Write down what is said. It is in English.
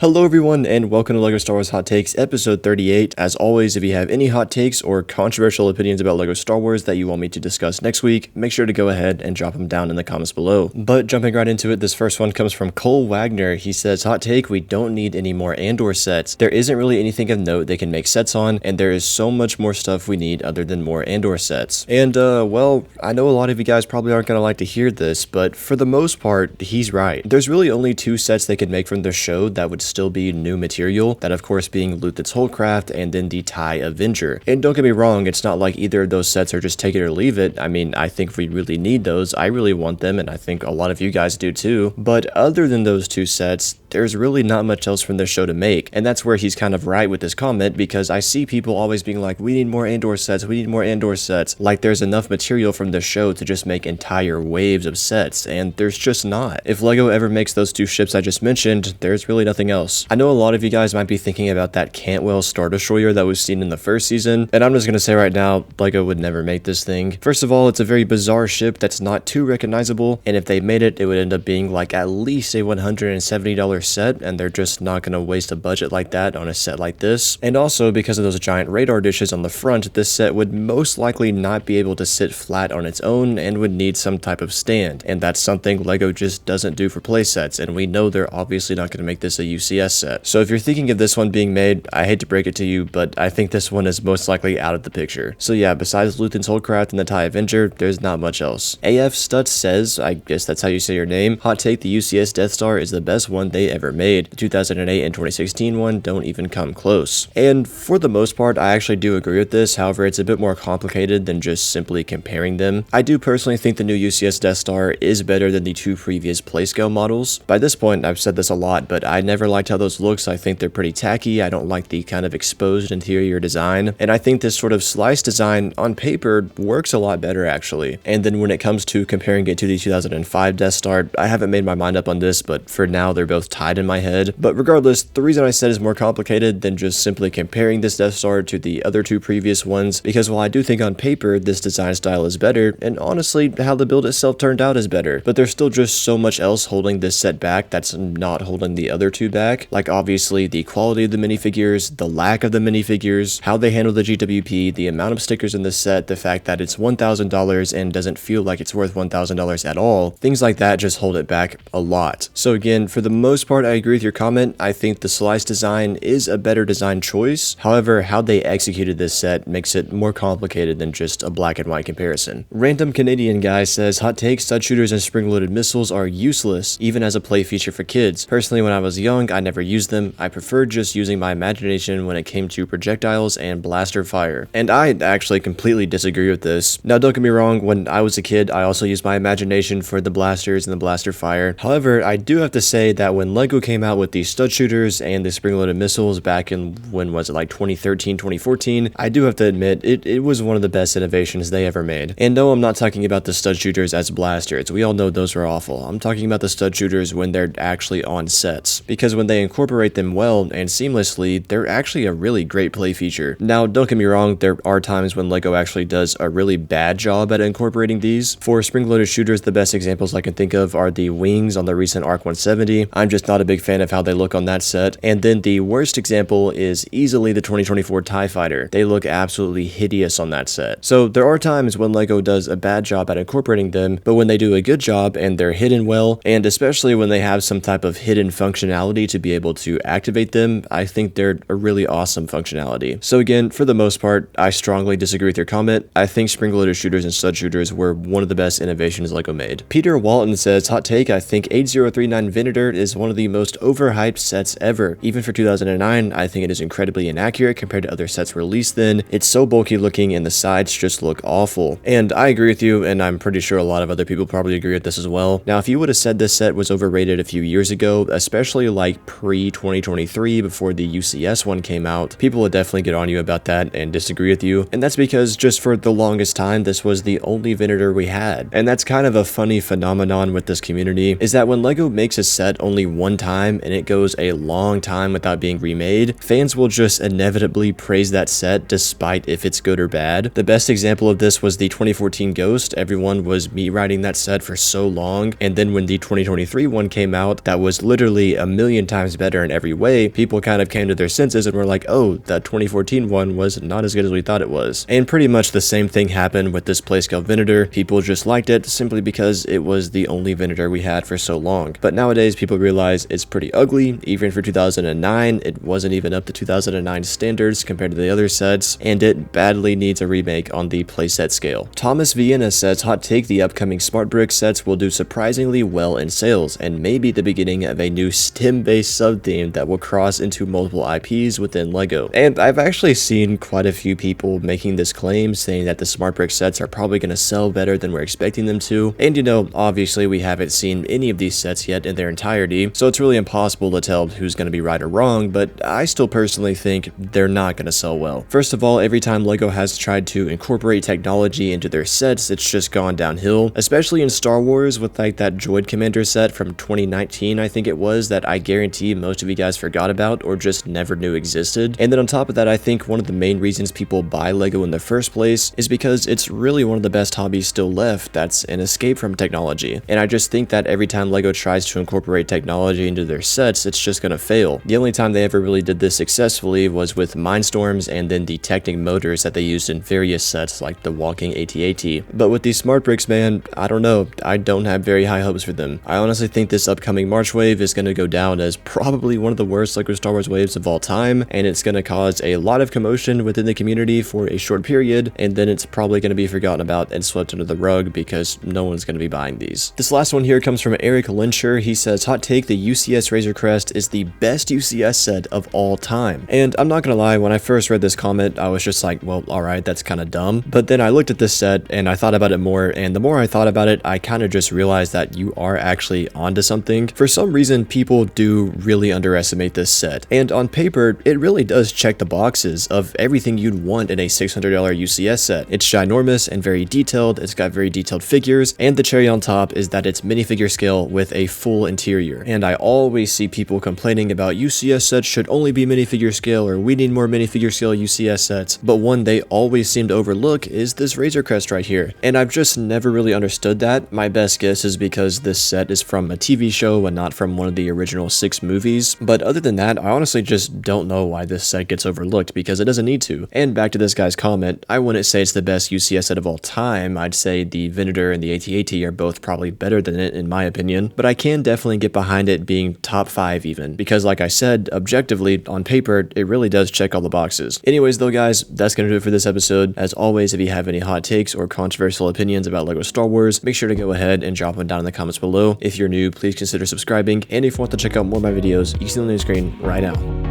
Hello everyone and welcome to LEGO Star Wars Hot Takes episode 38. As always, if you have any hot takes or controversial opinions about LEGO Star Wars that you want me to discuss next week, make sure to go ahead and drop them down in the comments below. But jumping right into it, this first one comes from Cole Wagner. He says, hot take, we don't need any more Andor sets. There isn't really anything of note they can make sets on, and there is so much more stuff we need other than more Andor sets. And well, I know a lot of you guys probably aren't going to like to hear this, but for the most part, he's right. There's really only two sets they could make from the show that would still be new material, that of course being Luthit's Holdcraft and then the TIE Avenger. And don't get me wrong, it's not like either of those sets are just take it or leave it. I mean, I think we really need those. I really want them, and I think a lot of you guys do too. But other than those two sets, there's really not much else from this show to make. And that's where he's kind of right with this comment, because I see people always being like, we need more Andor sets, we need more Andor sets. Like there's enough material from this show to just make entire waves of sets, and there's just not. If LEGO ever makes those two ships I just mentioned, there's really nothing else. I know a lot of you guys might be thinking about that Cantwell Star Destroyer that was seen in the first season, and I'm just gonna say right now, LEGO would never make this thing. First of all, it's a very bizarre ship that's not too recognizable, and if they made it, it would end up being like at least a $170 set, and they're just not gonna waste a budget like that on a set like this. And also, because of those giant radar dishes on the front, this set would most likely not be able to sit flat on its own and would need some type of stand, and that's something LEGO just doesn't do for playsets, and we know they're obviously not gonna make this a UCS set. So if you're thinking of this one being made, I hate to break it to you, but I think this one is most likely out of the picture. So yeah, besides Luthit's Holdcraft and the TIE Avenger, there's not much else. AF Stutz says, I guess that's how you say your name, hot take, the UCS Death Star is the best one they ever made. The 2008 and 2016 one don't even come close. And for the most part, I actually do agree with this. However, it's a bit more complicated than just simply comparing them. I do personally think the new UCS Death Star is better than the two previous Playscale models. By this point, I've said this a lot, but I never liked how those looks. I think they're pretty tacky. I don't like the kind of exposed interior design, and I think this sort of slice design on paper works a lot better actually. And then when it comes to comparing it to the 2005 Death Star, I haven't made my mind up on this, but for now they're both tied in my head. But regardless, the reason I said is more complicated than just simply comparing this Death Star to the other two previous ones, because while I do think on paper this design style is better, and honestly how the build itself turned out is better, but there's still just so much else holding this set back that's not holding the other two back. Like obviously the quality of the minifigures, the lack of the minifigures, how they handle the GWP, the amount of stickers in this set, the fact that it's $1,000 and doesn't feel like it's worth $1,000 at all. Things like that just hold it back a lot. So again, for the most part, I agree with your comment. I think the slice design is a better design choice. However, how they executed this set makes it more complicated than just a black and white comparison. Random Canadian guy says, hot take, stud shooters and spring-loaded missiles are useless, even as a play feature for kids. Personally, when I was young, I never used them. I preferred just using my imagination when it came to projectiles and blaster fire. And I actually completely disagree with this. Now don't get me wrong, when I was a kid, I also used my imagination for the blasters and the blaster fire. However, I do have to say that when LEGO came out with the stud shooters and the spring-loaded missiles back in, when was it, like 2013, 2014, I do have to admit, it was one of the best innovations they ever made. And no, I'm not talking about the stud shooters as blasters. We all know those are awful. I'm talking about the stud shooters when they're actually on sets, because when they incorporate them well and seamlessly, they're actually a really great play feature. Now, don't get me wrong, there are times when LEGO actually does a really bad job at incorporating these. For spring-loaded shooters, the best examples I can think of are the wings on the recent ARC 170. I'm just not a big fan of how they look on that set. And then the worst example is easily the 2024 TIE Fighter. They look absolutely hideous on that set. So there are times when LEGO does a bad job at incorporating them, but when they do a good job and they're hidden well, and especially when they have some type of hidden functionality to be able to activate them, I think they're a really awesome functionality. So again, for the most part, I strongly disagree with your comment. I think spring-loaded shooters and stud shooters were one of the best innovations LEGO made. Peter Walton says, hot take, I think 8039 Venator is one of the most overhyped sets ever. Even for 2009, I think it is incredibly inaccurate compared to other sets released then. It's so bulky looking and the sides just look awful. And I agree with you, and I'm pretty sure a lot of other people probably agree with this as well. Now, if you would have said this set was overrated a few years ago, especially like pre-2023 before the UCS one came out, people would definitely get on you about that and disagree with you. And that's because just for the longest time, this was the only Venator we had. And that's kind of a funny phenomenon with this community, is that when LEGO makes a set only one time and it goes a long time without being remade, fans will just inevitably praise that set despite if it's good or bad. The best example of this was the 2014 Ghost. Everyone was me-riding that set for so long, and then when the 2023 one came out, that was literally a million times better in every way, people kind of came to their senses and were like, oh, that 2014 one was not as good as we thought it was. And pretty much the same thing happened with this Playscale Venator. People just liked it simply because it was the only Venator we had for so long. But nowadays people realize it's pretty ugly. Even for 2009, it wasn't even up to 2009 standards compared to the other sets, and it badly needs a remake on the playset scale. Thomas Vienna says, hot take, the upcoming Smart Brick sets will do surprisingly well in sales, and maybe the beginning of a new STEM-based sub-theme that will cross into multiple IPs within LEGO. And I've actually seen quite a few people making this claim, saying that the Smart Brick sets are probably going to sell better than we're expecting them to. And you know, obviously we haven't seen any of these sets yet in their entirety, so it's really impossible to tell who's going to be right or wrong, but I still personally think they're not going to sell well. First of all, every time LEGO has tried to incorporate technology into their sets, it's just gone downhill, especially in Star Wars with like that Droid Commander set from 2019, I think it was, that I guarantee most of you guys forgot about or just never knew existed. And then on top of that, I think one of the main reasons people buy LEGO in the first place is because it's really one of the best hobbies still left that's an escape from technology. And I just think that every time LEGO tries to incorporate technology into their sets, it's just gonna fail. The only time they ever really did this successfully was with Mindstorms and then detecting motors that they used in various sets like the walking AT-AT. But with these Smart Bricks, man, I don't know. I don't have very high hopes for them. I honestly think this upcoming March wave is gonna go down as probably one of the worst LEGO Star Wars waves of all time, and it's gonna cause a lot of commotion within the community for a short period, and then it's probably gonna be forgotten about and swept under the rug because no one's gonna be buying these. This last one here comes from Eric Lyncher. He says, hot take, the UCS Razor Crest is the best UCS set of all time. And I'm not gonna lie, when I first read this comment, I was just like, well, alright, that's kind of dumb. But then I looked at this set and I thought about it more, and the more I thought about it, I kind of just realized that you are actually onto something. For some reason, people do really underestimate this set. And on paper, it really does check the boxes of everything you'd want in a $600 UCS set. It's ginormous and very detailed, it's got very detailed figures, and the cherry on top is that it's minifigure scale with a full interior. And I always see people complaining about UCS sets should only be minifigure scale, or we need more minifigure scale UCS sets, but one they always seem to overlook is this Razor Crest right here. And I've just never really understood that. My best guess is because this set is from a TV show and not from one of the original 6 movies, but other than that, I honestly just don't know why this set gets overlooked, because it doesn't need to. And back to this guy's comment, I wouldn't say it's the best UCS set of all time. I'd say the Venator and the AT-AT are both probably better than it in my opinion, but I can definitely get behind it being top 5 even, because like I said, objectively, on paper, it really does check all the boxes. Anyways though guys, that's gonna do it for this episode. As always, if you have any hot takes or controversial opinions about LEGO Star Wars, make sure to go ahead and drop them down in the comments below. If you're new, please consider subscribing, and if you want to check out more of my videos, you can see them on the screen right now.